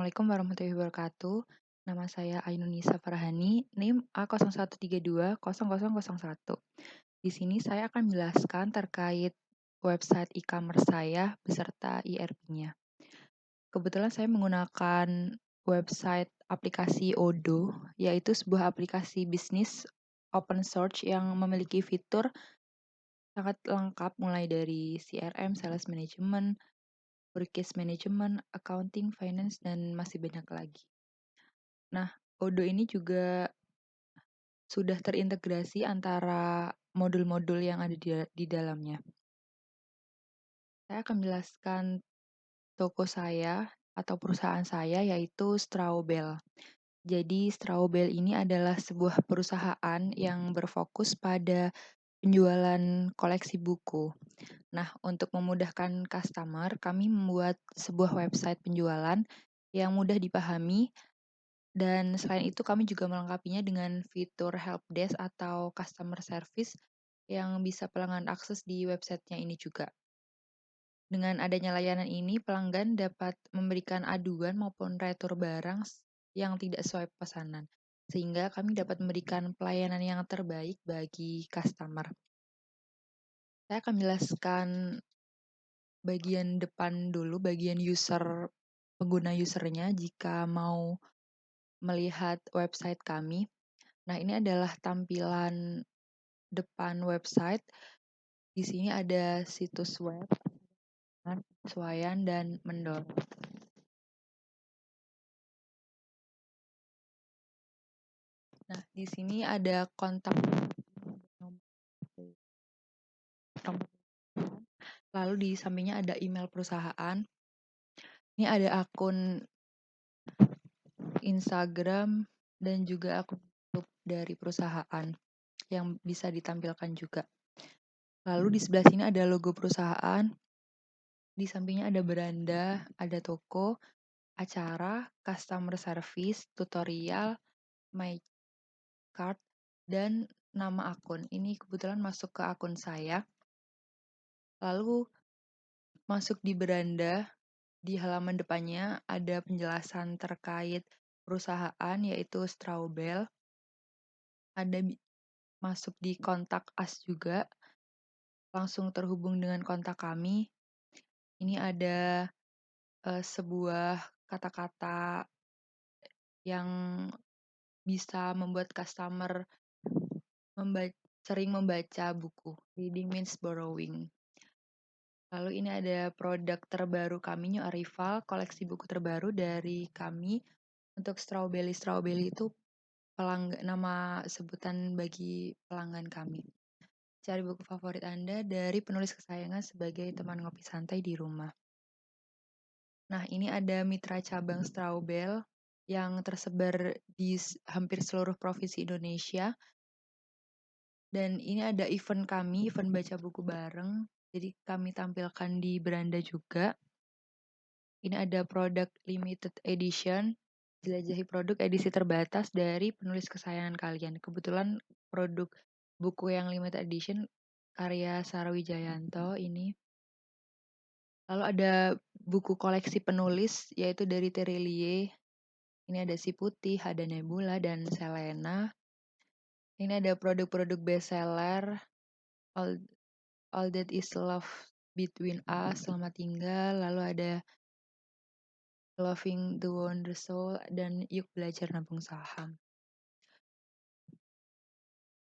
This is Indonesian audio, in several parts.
Assalamualaikum warahmatullahi wabarakatuh. Nama saya Ainunisa Farhani, NIM A01320001. Di sini saya akan menjelaskan terkait website e-commerce saya beserta ERP-nya. Kebetulan saya menggunakan website aplikasi Odoo, yaitu sebuah aplikasi bisnis open source yang memiliki fitur sangat lengkap mulai dari CRM, sales management, workcase management, accounting, finance, dan masih banyak lagi. Nah, Odoo ini juga sudah terintegrasi antara modul-modul yang ada di dalamnya. Saya akan menjelaskan toko saya atau perusahaan saya yaitu Strawbell. Jadi Strawbell ini adalah sebuah perusahaan yang berfokus pada penjualan koleksi buku. Nah, untuk memudahkan customer, kami membuat sebuah website penjualan yang mudah dipahami. Dan selain itu kami juga melengkapinya dengan fitur helpdesk atau customer service yang bisa pelanggan akses di websitenya ini juga. Dengan adanya layanan ini, pelanggan dapat memberikan aduan maupun retur barang yang tidak sesuai pesanan, sehingga kami dapat memberikan pelayanan yang terbaik bagi customer. Saya akan menjelaskan bagian depan dulu, bagian pengguna usernya jika mau melihat website kami. Nah, ini adalah tampilan depan website. Di sini ada situs web, penyesuaian, dan mendorong. Nah, di sini ada kontak, lalu di sampingnya ada email perusahaan. Ini ada akun Instagram dan juga akun YouTube dari perusahaan yang bisa ditampilkan juga. Lalu di sebelah sini ada logo perusahaan. Di sampingnya ada beranda, ada toko, acara, customer service, tutorial, my card, dan nama akun. Ini kebetulan masuk ke akun saya. Lalu masuk di beranda, di halaman depannya ada penjelasan terkait perusahaan yaitu Strawbell. Ada masuk di kontak us juga, langsung terhubung dengan kontak kami. Ini ada sebuah kata-kata yang bisa membuat customer sering membaca buku. Reading means borrowing. Lalu ini ada produk terbaru kami, New Arrival, koleksi buku terbaru dari kami. Untuk Strawbell itu nama sebutan bagi pelanggan kami. Cari buku favorit Anda dari penulis kesayangan sebagai teman ngopi santai di rumah. Nah, ini ada mitra cabang Strawbell yang tersebar di hampir seluruh provinsi Indonesia. Dan ini ada event kami, event baca buku bareng. Jadi kami tampilkan di beranda juga. Ini ada produk limited edition, jelajahi produk edisi terbatas dari penulis kesayangan kalian. Kebetulan produk buku yang limited edition karya Sarah Wijayanto ini. Lalu ada buku koleksi penulis yaitu dari Terelie. Ini ada Si Putih, ada Nebula, dan Selena. Ini ada produk-produk bestseller, All That Is Love Between Us, Selamat Tinggal, lalu ada Loving the Wonder Soul, dan Yuk Belajar Nabung Saham.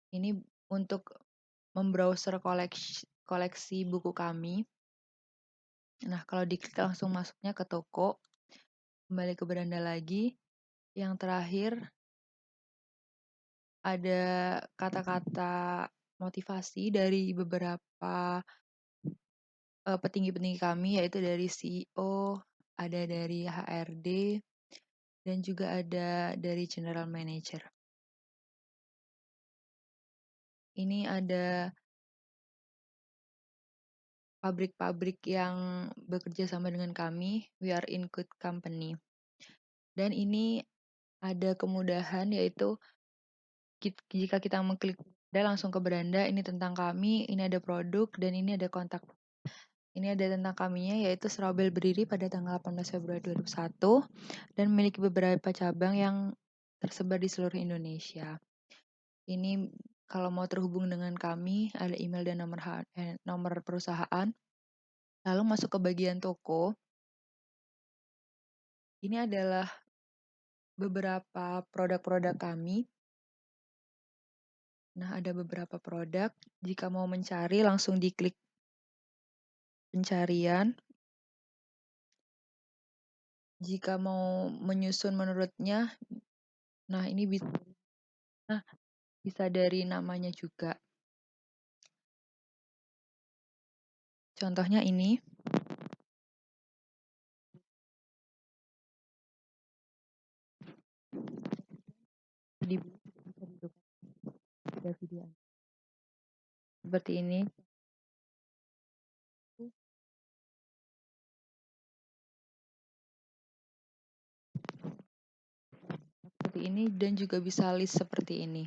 Ini untuk membrowser koleksi buku kami. Nah, kalau diklik langsung masuknya ke toko, kembali ke beranda lagi. Yang terakhir ada kata-kata motivasi dari beberapa petinggi-petinggi kami, yaitu dari CEO, ada dari HRD, dan juga ada dari General Manager. Ini ada pabrik-pabrik yang bekerja sama dengan kami, we are in good company. Dan ini ada kemudahan yaitu jika kita mengklik langsung ke beranda, ini tentang kami, ini ada produk, dan ini ada kontak. Ini ada tentang kaminya, yaitu Serobel berdiri pada tanggal 18 Februari 2001 dan memiliki beberapa cabang yang tersebar di seluruh Indonesia. Ini kalau mau terhubung dengan kami, ada email dan nomor perusahaan. Lalu masuk ke bagian toko. Ini adalah beberapa produk-produk kami. Nah, ada beberapa produk. Jika mau mencari, langsung diklik pencarian. Jika mau menyusun menurutnya, nah ini bisa dari namanya juga. Contohnya ini. Di video seperti ini. Seperti ini dan juga bisa list seperti ini.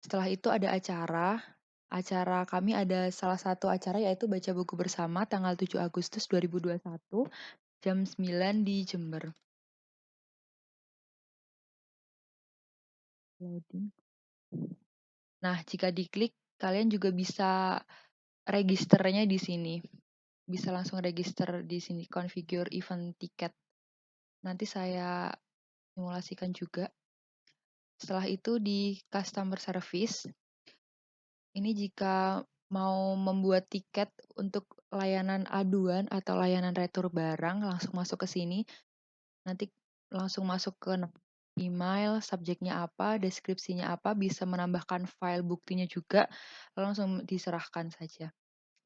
Setelah itu ada acara. Acara kami ada salah satu acara yaitu baca buku bersama tanggal 7 Agustus 2021 jam 9 di Jember. Loading. Nah, jika diklik kalian juga bisa registernya di sini. Bisa langsung register di sini configure event ticket. Nanti saya simulasikan juga. Setelah itu di customer service, ini jika mau membuat tiket untuk layanan aduan atau layanan retur barang, langsung masuk ke sini. Nanti langsung masuk ke email, subjeknya apa, deskripsinya apa, bisa menambahkan file buktinya juga, langsung diserahkan saja.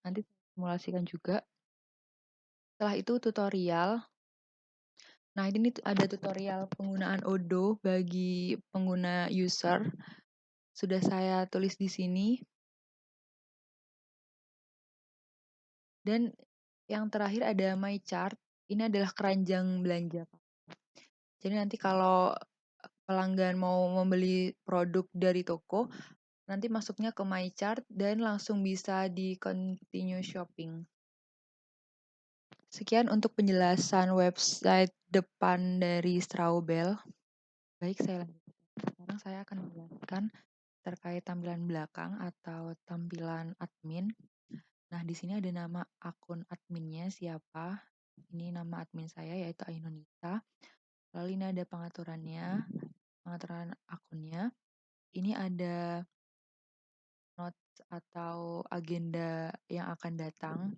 Nanti simulasikan juga. Setelah itu tutorial. Nah, ini ada tutorial penggunaan Odoo bagi pengguna user. Sudah saya tulis di sini. Dan yang terakhir ada My Chart. Ini adalah keranjang belanja. Jadi nanti kalau pelanggan mau membeli produk dari toko, nanti masuknya ke My Chart dan langsung bisa di continue shopping. Sekian untuk penjelasan website depan dari Straubel. Baik, saya lanjutkan. Sekarang saya akan menjelaskan terkait tampilan belakang atau tampilan admin. Nah, di sini ada nama akun adminnya siapa. Ini nama admin saya yaitu Ainunisa. Lalu ini ada pengaturannya, pengaturan akunnya. Ini ada notes atau agenda yang akan datang.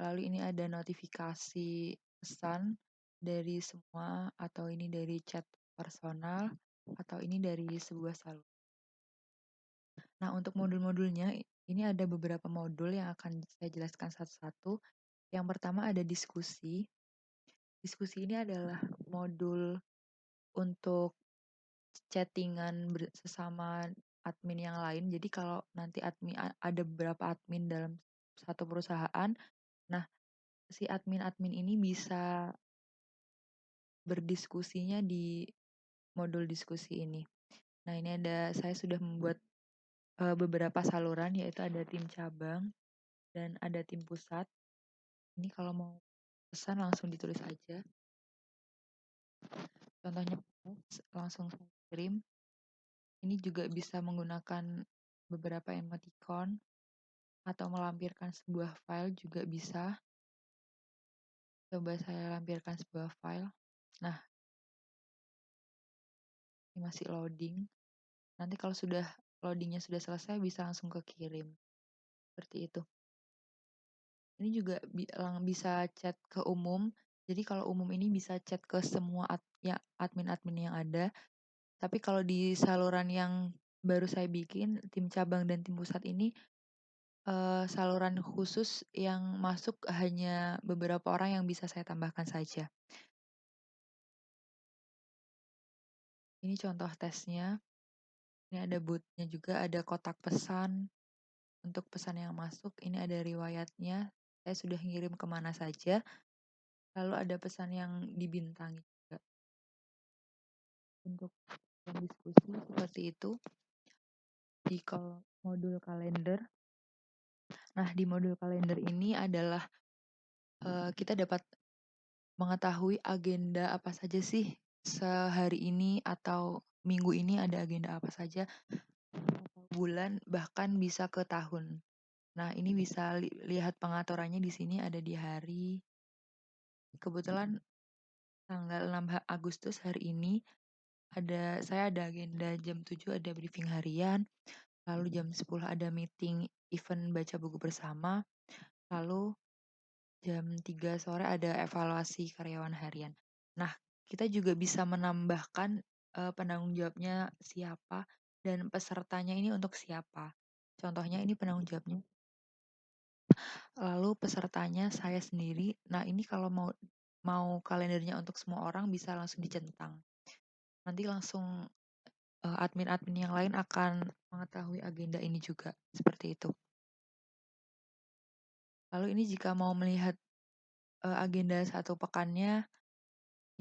Lalu ini ada notifikasi pesan dari semua atau ini dari chat personal atau ini dari sebuah salur. Nah, untuk modul-modulnya ini ada beberapa modul yang akan saya jelaskan satu-satu. Yang pertama ada diskusi. Diskusi ini adalah modul untuk chattingan sesama admin yang lain. Jadi kalau nanti ada beberapa admin dalam satu perusahaan, nah si admin-admin ini bisa berdiskusinya di modul diskusi ini. Nah, ini saya sudah membuat beberapa saluran, yaitu ada tim cabang dan ada tim pusat. Ini kalau mau pesan langsung ditulis aja. Contohnya langsung saya kirim. Ini juga bisa menggunakan beberapa emoticon atau melampirkan sebuah file juga bisa. Coba saya lampirkan sebuah file. Nah, ini masih loading. Nanti kalau sudah loadingnya sudah selesai bisa langsung ke kirim. Seperti itu. Ini juga bisa chat ke umum. Jadi kalau umum ini bisa chat ke semua admin-admin yang ada. Tapi kalau di saluran yang baru saya bikin, tim cabang dan tim pusat ini saluran khusus yang masuk hanya beberapa orang yang bisa saya tambahkan saja. Ini contoh tesnya. Ini ada bootnya juga, ada kotak pesan. Untuk pesan yang masuk, ini ada riwayatnya. Saya sudah ngirim kemana saja. Lalu ada pesan yang dibintangi juga. Untuk diskusi seperti itu. Di modul kalender, Nah, di modul kalender ini adalah kita dapat mengetahui agenda apa saja sih sehari ini atau minggu ini ada agenda apa saja, atau bulan, bahkan bisa ke tahun. Nah, ini bisa lihat pengaturannya di sini ada di hari. Kebetulan tanggal 6 Agustus hari ini saya ada agenda jam 7 ada briefing harian, lalu jam 10 ada meeting event baca buku bersama, lalu jam 3 sore ada evaluasi karyawan harian. Nah, kita juga bisa menambahkan penanggung jawabnya siapa dan pesertanya ini untuk siapa. Contohnya ini penanggung jawabnya, lalu pesertanya saya sendiri. Nah, ini kalau mau mau kalendernya untuk semua orang bisa langsung dicentang. Nanti langsung admin-admin yang lain akan mengetahui agenda ini juga, seperti itu. Lalu ini jika mau melihat agenda satu pekannya,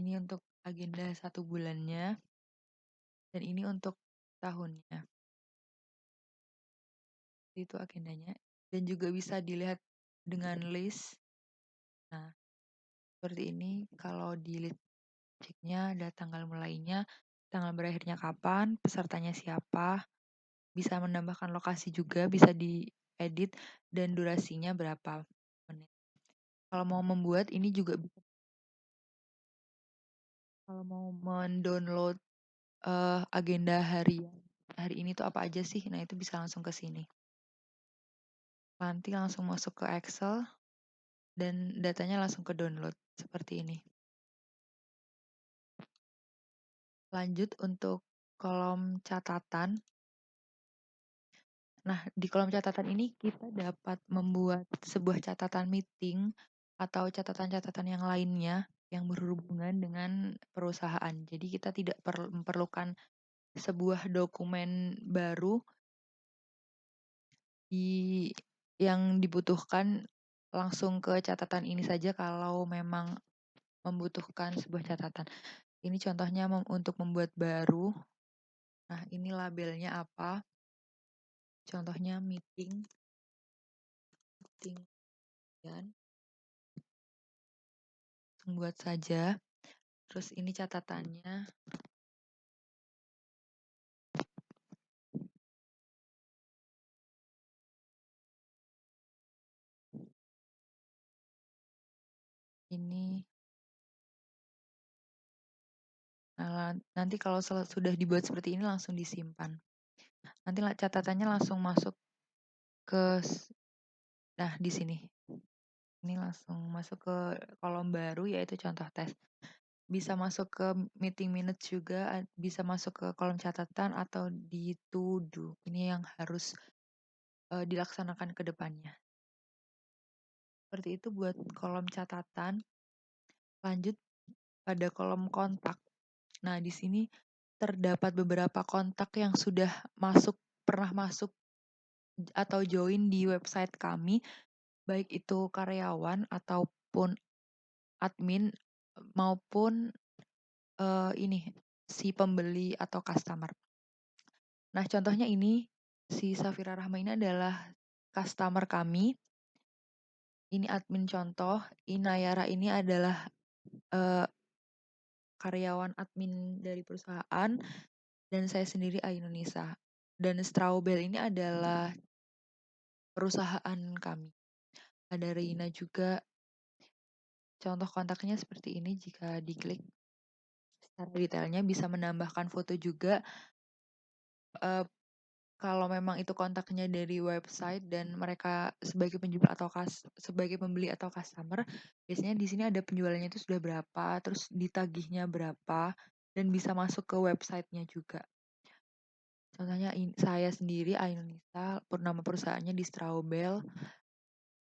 ini untuk agenda satu bulannya, dan ini untuk tahunnya. Itu agendanya. Dan juga bisa dilihat dengan list. Nah, seperti ini. Kalau di list checknya ada tanggal mulainya, tanggal berakhirnya kapan, pesertanya siapa, bisa menambahkan lokasi juga, bisa diedit, dan durasinya berapa menit. Kalau mau membuat ini juga bisa. Kalau mau mendownload agenda hari ini tuh apa aja sih? Nah, itu bisa langsung ke sini. Nanti langsung masuk ke Excel dan datanya langsung ke download seperti ini. Lanjut untuk kolom catatan. Nah, di kolom catatan ini kita dapat membuat sebuah catatan meeting atau catatan-catatan yang lainnya yang berhubungan dengan perusahaan. Jadi kita tidak memerlukan sebuah dokumen baru yang dibutuhkan langsung ke catatan ini saja kalau memang membutuhkan sebuah catatan. Ini contohnya untuk membuat baru. Nah, ini labelnya apa? Contohnya meeting dan buat saja. Terus ini catatannya. Ini nanti kalau sudah dibuat seperti ini langsung disimpan. Nanti catatannya langsung masuk ke di sini. Ini langsung masuk ke kolom baru yaitu contoh tes. Bisa masuk ke meeting minutes juga, bisa masuk ke kolom catatan atau di to do. Ini yang harus dilaksanakan ke depannya. Seperti itu buat kolom catatan. Lanjut pada kolom kontak. Nah, di sini terdapat beberapa kontak yang sudah pernah masuk atau join di website kami, baik itu karyawan ataupun admin maupun si pembeli atau customer. Nah, contohnya ini si Safira Rahma ini adalah customer kami. Ini admin contoh, Inayara ini adalah karyawan admin dari perusahaan, dan saya sendiri Ainunisa. Dan Straubel ini adalah perusahaan kami. Ada Reina juga. Contoh kontaknya seperti ini jika diklik secara detailnya bisa menambahkan foto juga. Kalau memang itu kontaknya dari website dan mereka sebagai penjual atau sebagai pembeli atau customer, biasanya di sini ada penjualannya itu sudah berapa, terus ditagihnya berapa, dan bisa masuk ke websitenya juga. Contohnya saya sendiri Ainunisa, nama perusahaannya di Straubel.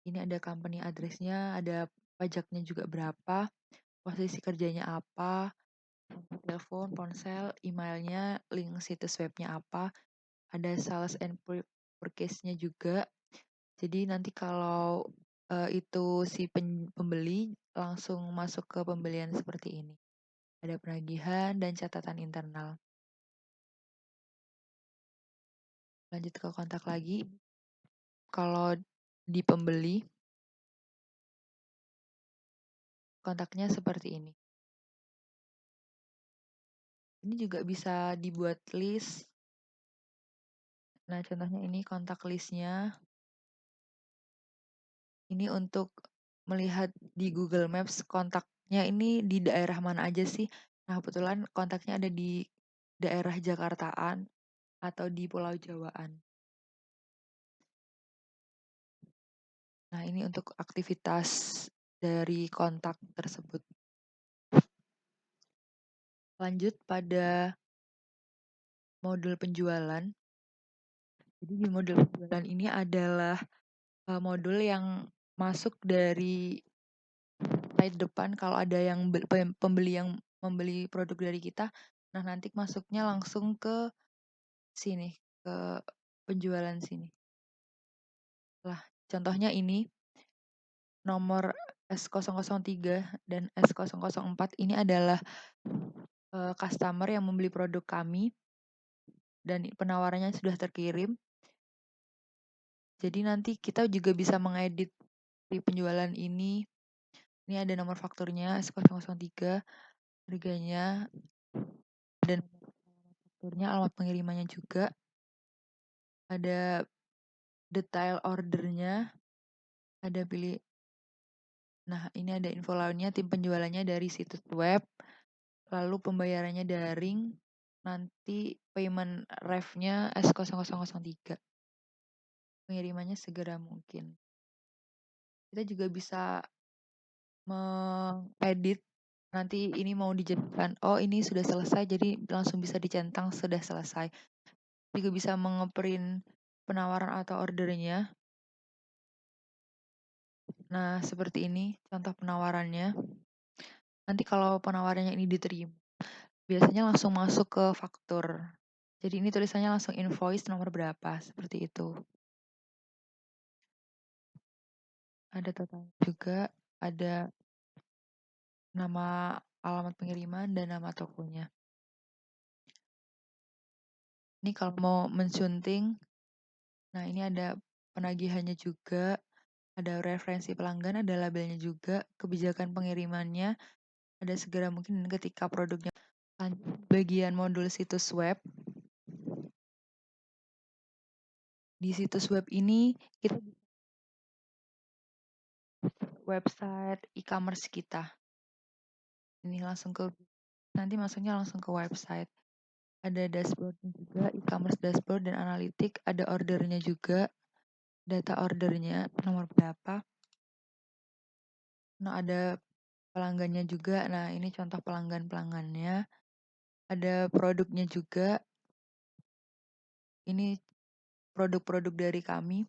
Ini ada company address-nya, ada pajaknya juga berapa, posisi kerjanya apa, telepon, ponsel, emailnya, link situs webnya apa, ada sales and purchase-nya juga. Jadi nanti kalau itu si pembeli langsung masuk ke pembelian seperti ini. Ada penagihan dan catatan internal. Lanjut ke kontak lagi. Kalau di pembeli, kontaknya seperti ini. Ini juga bisa dibuat list. Nah, contohnya ini kontak listnya. Ini untuk melihat di Google Maps kontaknya ini di daerah mana aja sih. Nah, kebetulan kontaknya ada di daerah Jakartaan atau di Pulau Jawaan. Nah, ini untuk aktivitas dari kontak tersebut. Lanjut pada modul penjualan. Jadi di modul penjualan ini adalah modul yang masuk dari slide depan kalau ada yang pembeli yang membeli produk dari kita. Nah, nanti masuknya langsung ke sini, ke penjualan sini. Lah, contohnya ini nomor S003 dan S004 ini adalah customer yang membeli produk kami dan penawarannya sudah terkirim. Jadi nanti kita juga bisa mengedit di penjualan ini. Ini ada nomor fakturnya S003, harganya, dan fakturnya, alamat pengirimannya juga. Ada detail ordernya, ada pilih. Nah, ini ada info lainnya, tim penjualannya dari situs web, lalu pembayarannya daring, nanti payment ref-nya S0003. Pengirimannya segera mungkin. Kita juga bisa mengedit, nanti ini mau dijadikan, oh ini sudah selesai, jadi langsung bisa dicentang sudah selesai. Juga bisa mengeprint penawaran atau ordernya. Nah, seperti ini contoh penawarannya. Nanti kalau penawarannya ini diterima, biasanya langsung masuk ke faktur. Jadi ini tulisannya langsung invoice nomor berapa, seperti itu. Ada total juga, ada nama alamat pengiriman dan nama tokonya. Ini kalau mau mensunting, nah ini ada penagihannya juga, ada referensi pelanggan, ada labelnya juga, kebijakan pengirimannya, ada segera mungkin ketika produknya. Bagian modul situs web. Di situs web ini kita website e-commerce kita. Ini langsung ke, nanti masuknya langsung ke website. Ada dashboardnya juga, e-commerce dashboard dan analitik, ada ordernya juga, data ordernya, nomor berapa. Nah, ada pelanggannya juga. Nah, ini contoh pelanggannya. Ada produknya juga. Ini produk-produk dari kami.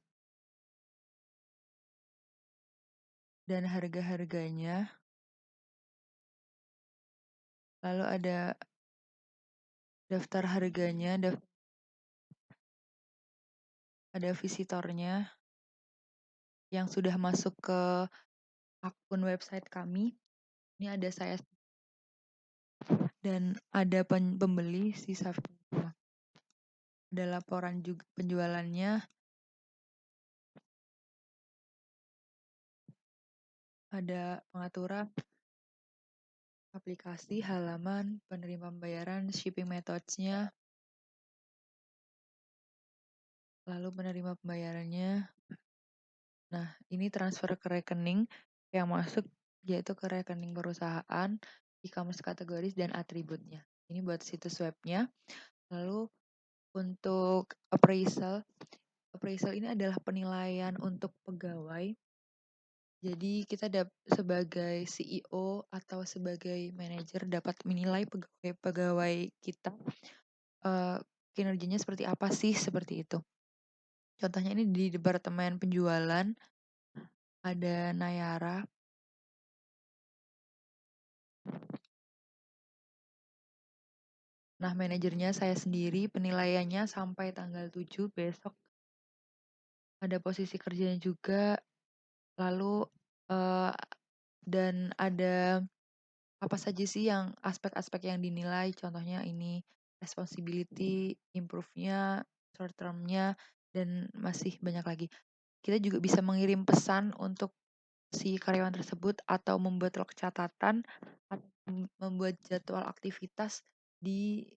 Dan harga-harganya. Lalu ada daftar harganya, ada visitornya yang sudah masuk ke akun website kami. Ini ada saya dan ada pembeli si Safira. Ada laporan juga penjualannya. Ada pengaturan aplikasi, halaman, penerima pembayaran, shipping methods-nya, lalu penerima pembayarannya. Nah, ini transfer ke rekening yang masuk yaitu ke rekening perusahaan, e-commerce kategoris, dan atributnya. Ini buat situs webnya. Lalu untuk appraisal ini adalah penilaian untuk pegawai. Jadi kita sebagai CEO atau sebagai manajer dapat menilai pegawai kita kinerjanya seperti apa sih, seperti itu. Contohnya ini di departemen penjualan ada Nayara. Nah, manajernya saya sendiri, penilaiannya sampai tanggal 7 besok. Ada posisi kerjanya juga, lalu dan ada apa saja sih yang aspek-aspek yang dinilai, contohnya ini responsibility, improve-nya, short term-nya, dan masih banyak lagi. kita juga bisa mengirim pesan untuk si karyawan tersebut atau membuat log catatan atau membuat jadwal aktivitas di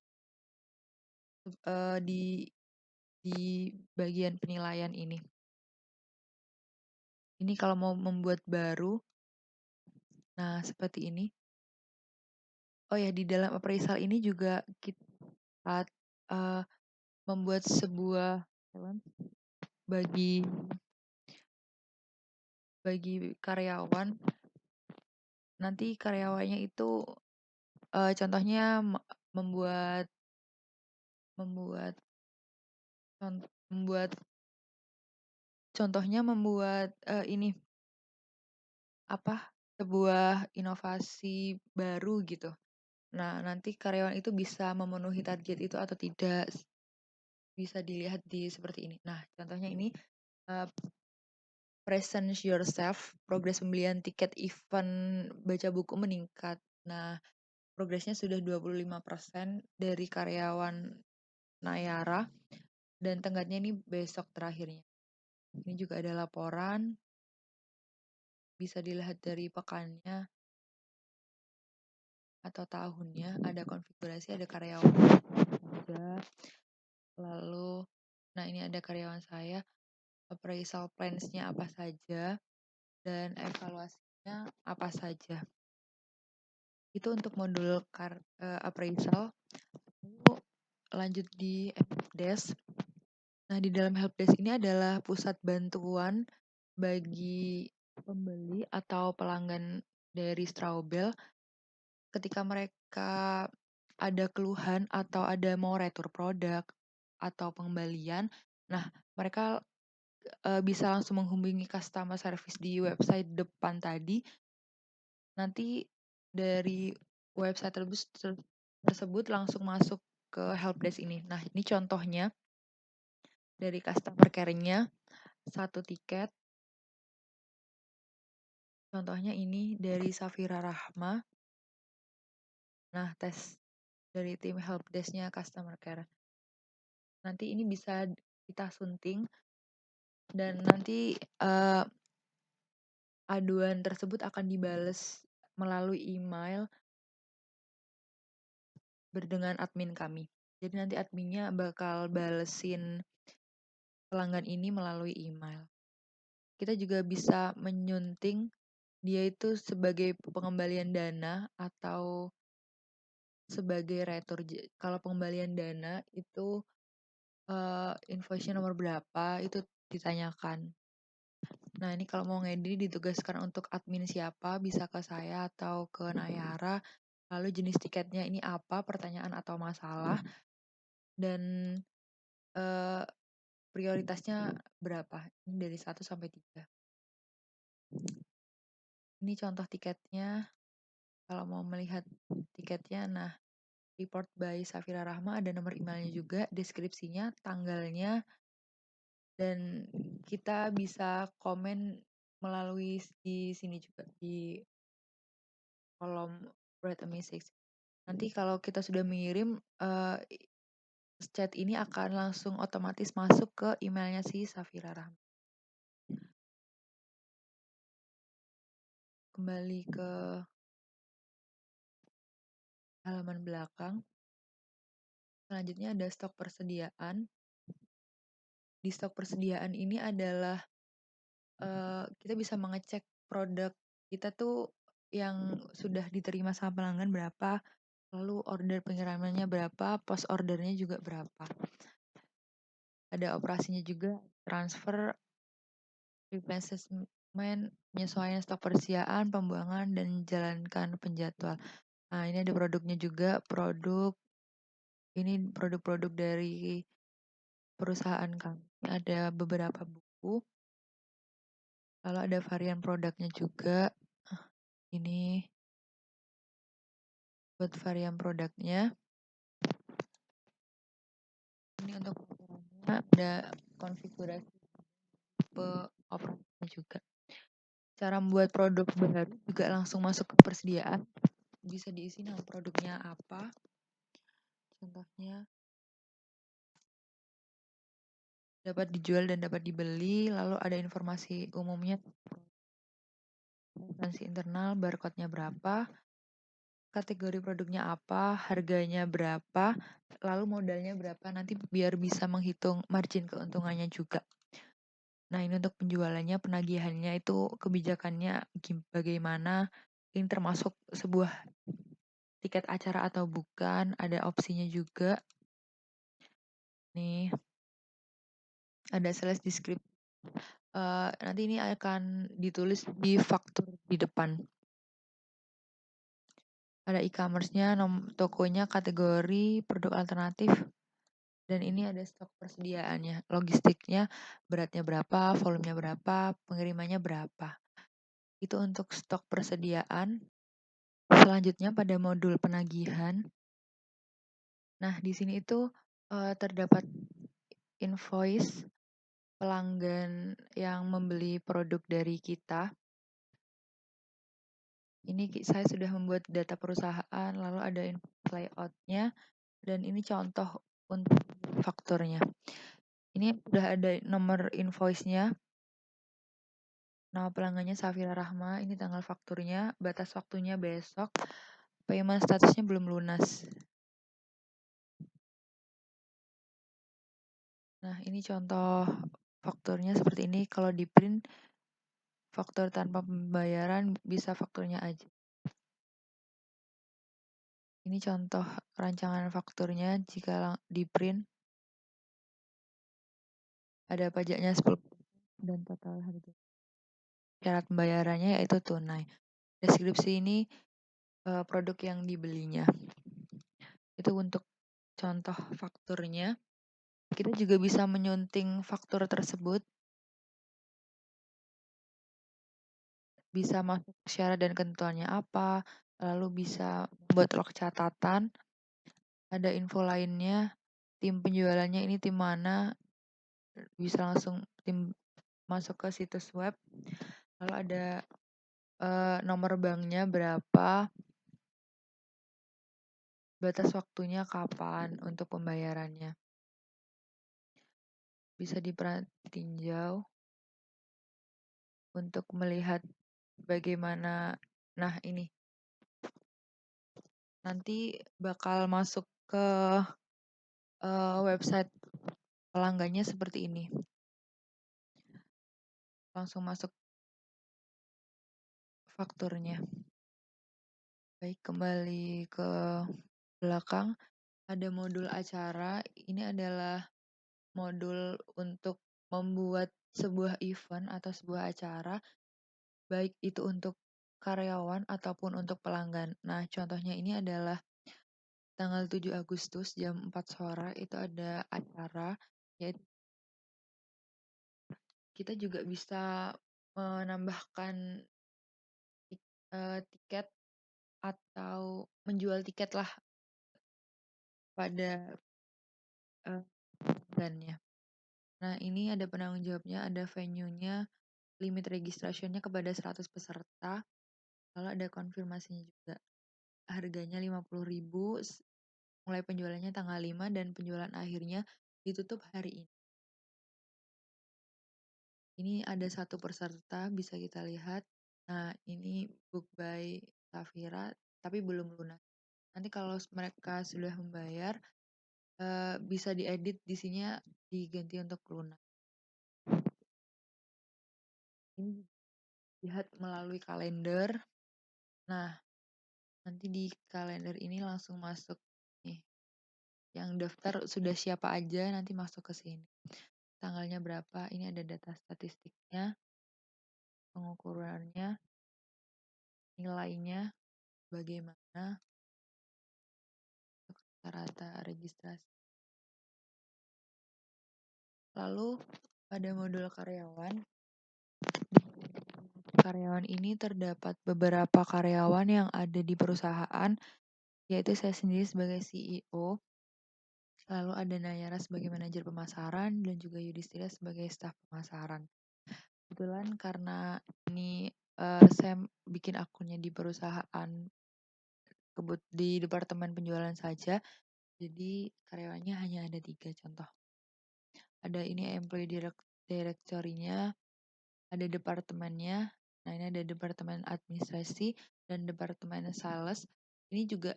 di bagian penilaian ini. Ini kalau mau membuat baru, nah seperti ini. Oh ya, di dalam appraisal ini juga kita membuat sebuah bagi karyawan. Nanti karyawannya itu contohnya membuat contohnya membuat ini sebuah inovasi baru gitu. Nah, nanti karyawan itu bisa memenuhi target itu atau tidak, bisa dilihat di seperti ini. Nah, contohnya ini present yourself, progres pembelian tiket event baca buku meningkat. Nah, progresnya sudah 25% dari karyawan Nayara dan tenggatnya ini besok terakhirnya. Ini juga ada laporan, bisa dilihat dari pekannya atau tahunnya, ada konfigurasi, ada karyawan juga. Lalu, nah ini ada karyawan saya, appraisal plans-nya apa saja, dan evaluasinya apa saja. Itu untuk modul appraisal. Lalu lanjut di helpdesk. Nah, di dalam helpdesk ini adalah pusat bantuan bagi pembeli atau pelanggan dari Straubel ketika mereka ada keluhan atau ada mau retur produk atau pengembalian. Nah, mereka bisa langsung menghubungi customer service di website depan tadi. Nanti dari website tersebut langsung masuk ke helpdesk ini. Nah, ini contohnya dari customer care-nya, satu tiket. Contohnya ini dari Safira Rahma. Nah, tes dari tim helpdesk-nya customer care. Nanti ini bisa kita sunting dan nanti aduan tersebut akan dibales melalui email dengan admin kami. Jadi nanti adminnya bakal balesin pelanggan ini melalui email. Kita juga bisa menyunting dia itu sebagai pengembalian dana atau sebagai retur. Kalau pengembalian dana itu invoice-nya nomor berapa itu ditanyakan. Nah, ini kalau mau ngedit ditugaskan untuk admin siapa, bisa ke saya atau ke Nayara. Lalu jenis tiketnya ini apa, pertanyaan atau masalah, dan prioritasnya berapa. Ini dari 1 sampai 3. Ini contoh tiketnya. Kalau mau melihat tiketnya, nah report by Safira Rahma, ada nomor emailnya juga, deskripsinya, tanggalnya, dan kita bisa komen melalui di sini juga, di kolom write a message. Nanti kalau kita sudah mengirim, chat ini akan langsung otomatis masuk ke emailnya si Safira Rahma. Kembali ke halaman belakang. Selanjutnya ada stok persediaan. Di stok persediaan ini adalah kita bisa mengecek produk kita tuh yang sudah diterima sama pelanggan berapa, lalu order pengirimannya berapa, post ordernya juga berapa. Ada operasinya juga, transfer, replacement, penyesuaian stok persediaan, pembuangan, dan jalankan penjadwal. Nah, ini ada produknya juga, ini produk-produk dari perusahaan kami. Ada beberapa buku, lalu ada varian produknya juga. Ini buat varian produknya. Ini untuk ukurannya, ada konfigurasi tipe operasinya juga. Cara membuat produk baru juga langsung masuk ke persediaan. Bisa diisi nama produknya apa. Contohnya dapat dijual dan dapat dibeli, lalu ada informasi umumnya, substansi internal, barcode-nya berapa, kategori produknya apa, harganya berapa, lalu modalnya berapa, nanti biar bisa menghitung margin keuntungannya juga. Nah, ini untuk penjualannya, penagihannya itu kebijakannya bagaimana, ini termasuk sebuah tiket acara atau bukan, ada opsinya juga. Nih, ada sales description. Nanti ini akan ditulis di faktur di depan. Ada e-commerce-nya, tokonya, kategori, produk alternatif, dan ini ada stok persediaannya, logistiknya, beratnya berapa, volumenya berapa, pengirimannya berapa. Itu untuk stok persediaan. Selanjutnya pada modul penagihan. Nah, di sini itu terdapat invoice pelanggan yang membeli produk dari kita. Ini saya sudah membuat data perusahaan, lalu ada layout-nya, dan ini contoh untuk fakturnya. Ini udah ada nomor invoice-nya, nama pelanggannya Safira Rahma, ini tanggal fakturnya, batas waktunya besok, payment statusnya belum lunas. Nah, ini contoh fakturnya seperti ini. Kalau di print, faktur tanpa pembayaran bisa fakturnya aja. Ini contoh rancangan fakturnya jika di print. Ada pajaknya 10% dan total harga. Syarat pembayarannya yaitu tunai. Deskripsi ini produk yang dibelinya. Itu untuk contoh fakturnya. Kita juga bisa menyunting faktur tersebut. Bisa masuk syarat dan ketentuannya apa, lalu bisa buat log catatan. Ada info lainnya, tim penjualannya ini tim mana, bisa langsung tim masuk ke situs web. Lalu ada nomor banknya berapa, batas waktunya kapan untuk pembayarannya. Bisa ditinjau untuk melihat bagaimana. Nah, ini nanti bakal masuk ke website pelanggannya seperti ini. Langsung masuk fakturnya. Baik, kembali ke belakang. Ada modul acara. Ini adalah modul untuk membuat sebuah event atau sebuah acara, baik itu untuk karyawan ataupun untuk pelanggan. Nah, contohnya ini adalah tanggal 7 Agustus jam 4 sore itu ada acara, yaitu kita juga bisa menambahkan tiket atau menjual tiket lah pada pelanggannya. Nah, ini ada penanggung jawabnya, ada venue-nya, limit registrationnya kepada 100 peserta, lalu ada konfirmasinya juga. Harganya 50.000, mulai penjualannya tanggal 5 dan penjualan akhirnya ditutup hari ini. Ini ada satu peserta, bisa kita lihat. Nah, ini book by Safira, tapi belum lunas. Nanti kalau mereka sudah membayar, bisa diedit di sini diganti untuk lunas. Ini lihat melalui kalender. Nah, nanti di kalender ini langsung masuk nih. Yang daftar sudah siapa aja nanti masuk ke sini. Tanggalnya berapa? Ini ada data statistiknya, pengukurannya, nilainya bagaimana, rata registrasi. Lalu pada modul karyawan ini terdapat beberapa karyawan yang ada di perusahaan, yaitu saya sendiri sebagai CEO, lalu ada Nayara sebagai manajer pemasaran, dan juga Yudhistira sebagai staf pemasaran. Kebetulan karena ini saya bikin akunnya di perusahaan di departemen penjualan saja, jadi karyawannya hanya ada 3 contoh. Ada ini employee directory-nya, ada departemennya. Nah, ini ada departemen administrasi dan departemen sales. Ini juga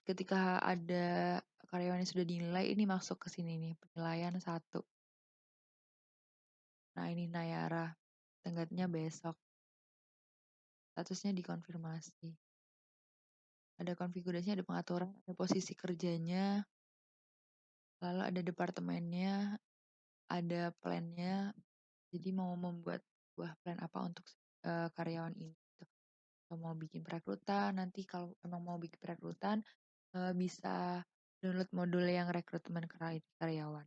ketika ada karyawan yang sudah dinilai, ini masuk ke sini nih, penilaian satu. Nah, ini Nayara, tenggatnya besok. Statusnya dikonfirmasi. Ada konfigurasinya, ada pengaturan, ada posisi kerjanya, lalu ada departemennya, ada plannya. Jadi mau membuat sebuah plan apa untuk karyawan ini, gitu. Kalau mau bikin perekrutan, nanti kalau emang mau bikin perekrutan, bisa download modul yang rekrutmen karyawan.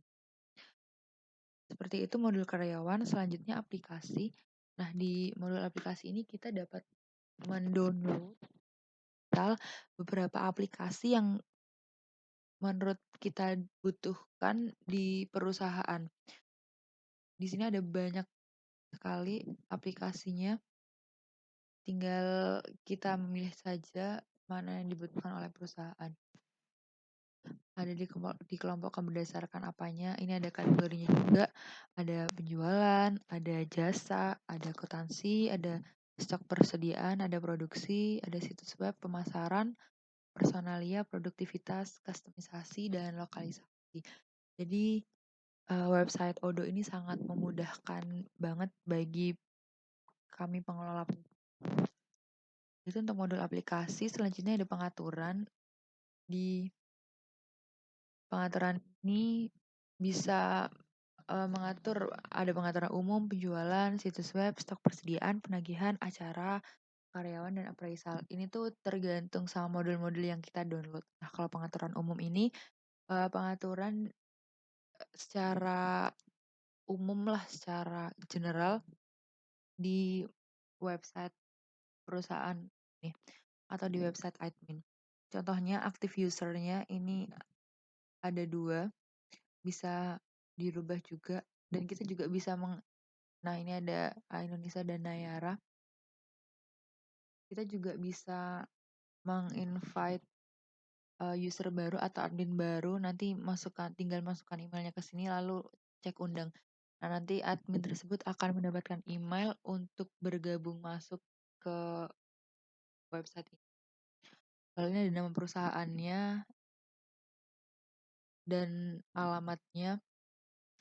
Seperti itu modul karyawan. Selanjutnya aplikasi. Nah, di modul aplikasi ini kita dapat mendownload beberapa aplikasi yang menurut kita butuhkan di perusahaan. Di sini ada banyak sekali aplikasinya. Tinggal kita memilih saja mana yang dibutuhkan oleh perusahaan. Ada dikelompokkan berdasarkan apanya. Ini ada kategorinya juga. Ada penjualan, ada jasa, ada akuntansi, ada stok persediaan, ada produksi, ada situs web, pemasaran, personalia, produktivitas, kustomisasi, dan lokalisasi. Jadi website Odo ini sangat memudahkan banget bagi kami pengelola. Itu untuk modul aplikasi. Selanjutnya ada pengaturan. Di pengaturan ini bisa mengatur, ada pengaturan umum, penjualan, situs web, stok persediaan, penagihan, acara, karyawan, dan appraisal. Ini tuh tergantung sama modul-modul yang kita download. Nah, kalau pengaturan umum ini pengaturan secara umum lah, secara general di website perusahaan nih, atau di website admin. Contohnya active usernya ini ada 2, bisa dirubah juga, dan kita juga bisa nah ini ada Indonesia dan Nayara. Kita juga bisa meng-invite user baru atau admin baru, nanti tinggal masukkan emailnya ke sini lalu cek undang. Nah, nanti admin tersebut akan mendapatkan email untuk bergabung masuk ke website ini. Lalu ini ada nama perusahaannya dan alamatnya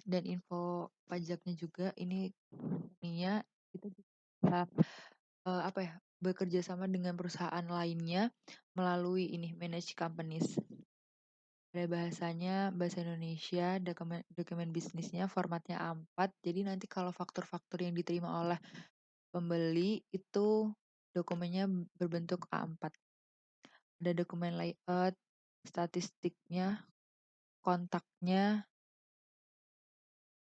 dan info pajaknya juga. Ini ininya kita bisa bekerja sama dengan perusahaan lainnya melalui ini manage companies. Ada bahasanya bahasa Indonesia, dokumen bisnisnya formatnya A4. Jadi nanti kalau faktur-faktur yang diterima oleh pembeli itu dokumennya berbentuk A4. Ada dokumen layout, statistiknya, kontaknya,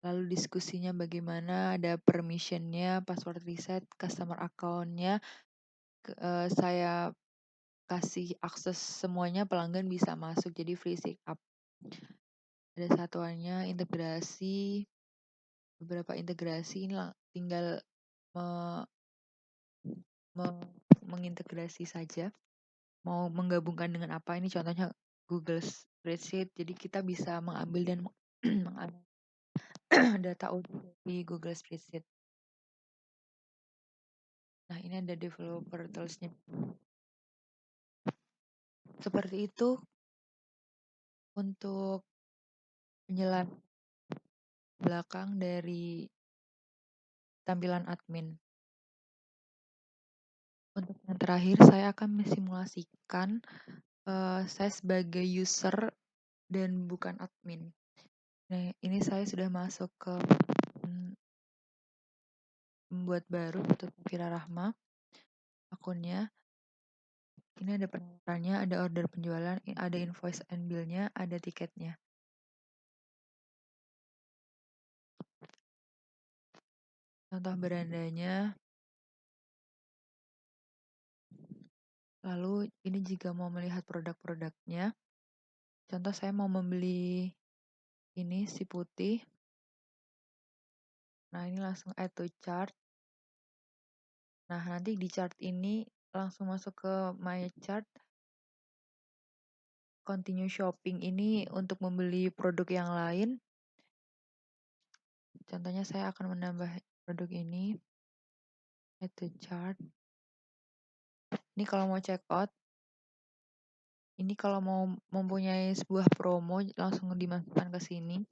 lalu diskusinya bagaimana, ada permissionnya, password reset, customer account-nya. Saya kasih akses semuanya, pelanggan bisa masuk, jadi free sign up. Ada satuannya integrasi, beberapa integrasi ini tinggal mengintegrasi saja. Mau menggabungkan dengan apa, ini contohnya Google Spreadsheet, jadi kita bisa mengambil dan mengambil data di Google Spreadsheet. Nah, ini ada developer tools-nya. Seperti itu untuk penjelasan belakang dari tampilan admin. Untuk yang terakhir, saya akan mensimulasikan saya sebagai user dan bukan admin. Nah, ini saya sudah masuk ke membuat baru untuk Vira Rahma akunnya. Ini ada penawarannya, ada order penjualan, ada invoice and bill-nya, ada tiketnya. Contoh berandanya. Lalu ini jika mau melihat produk-produknya. Contoh saya mau membeli ini si putih. Nah, ini langsung add to chart. Nah, nanti di chart ini langsung masuk ke my chart. Continue shopping ini untuk membeli produk yang lain. Contohnya saya akan menambah produk ini, add to chart. Ini kalau mau check out, ini kalau mau mempunyai sebuah promo langsung dimasukkan ke sini.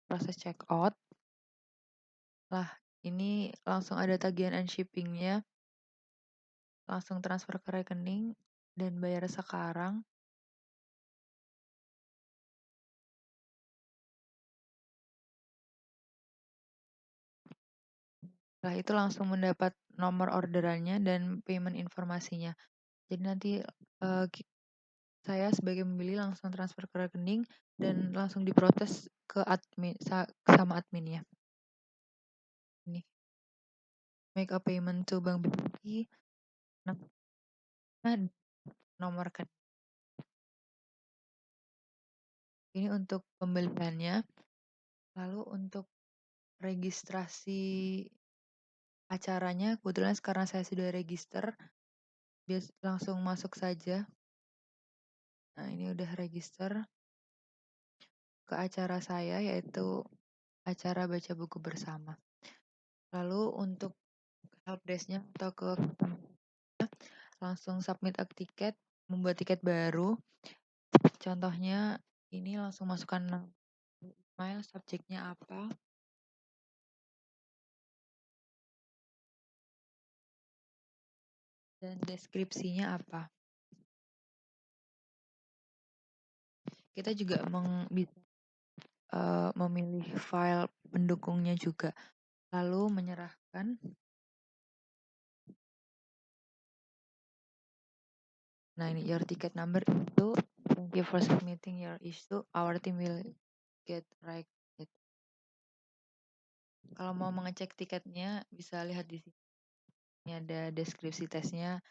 Proses check out. Lah, ini langsung ada tagihan and shipping-nya. Langsung transfer ke rekening dan bayar sekarang. Setelah itu langsung mendapat nomor orderannya dan payment informasinya. Jadi nanti saya sebagai pembeli langsung transfer ke rekening dan langsung diproses ke admin sama adminnya. Ini make a payment to Bank BRI. Nah, nomor rekening. Ini untuk pembeliannya. Lalu untuk registrasi acaranya, kebetulan sekarang saya sudah register, langsung masuk saja. Nah, ini udah register ke acara saya, yaitu acara baca buku bersama. Lalu untuk helpdesk-nya atau ke langsung submit a tiket, membuat tiket baru. Contohnya ini langsung masukkan email, subjeknya apa, dan deskripsinya apa. Kita juga bisa memilih file pendukungnya juga. Lalu menyerahkan. Nah, ini your ticket number itu, thank you for submitting your issue, our team will get right it. Kalau mau mengecek tiketnya bisa lihat di sini. Ini ada deskripsi tesnya,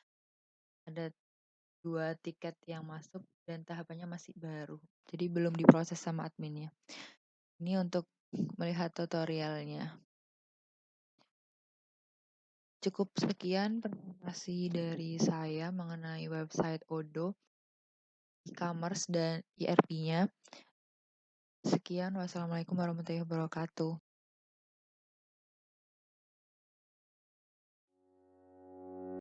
ada 2 tiket yang masuk dan tahapannya masih baru. Jadi belum diproses sama adminnya. Ini untuk melihat tutorialnya. Cukup sekian presentasi dari saya mengenai website Odoo, e-commerce dan ERP-nya. Sekian, wassalamualaikum warahmatullahi wabarakatuh.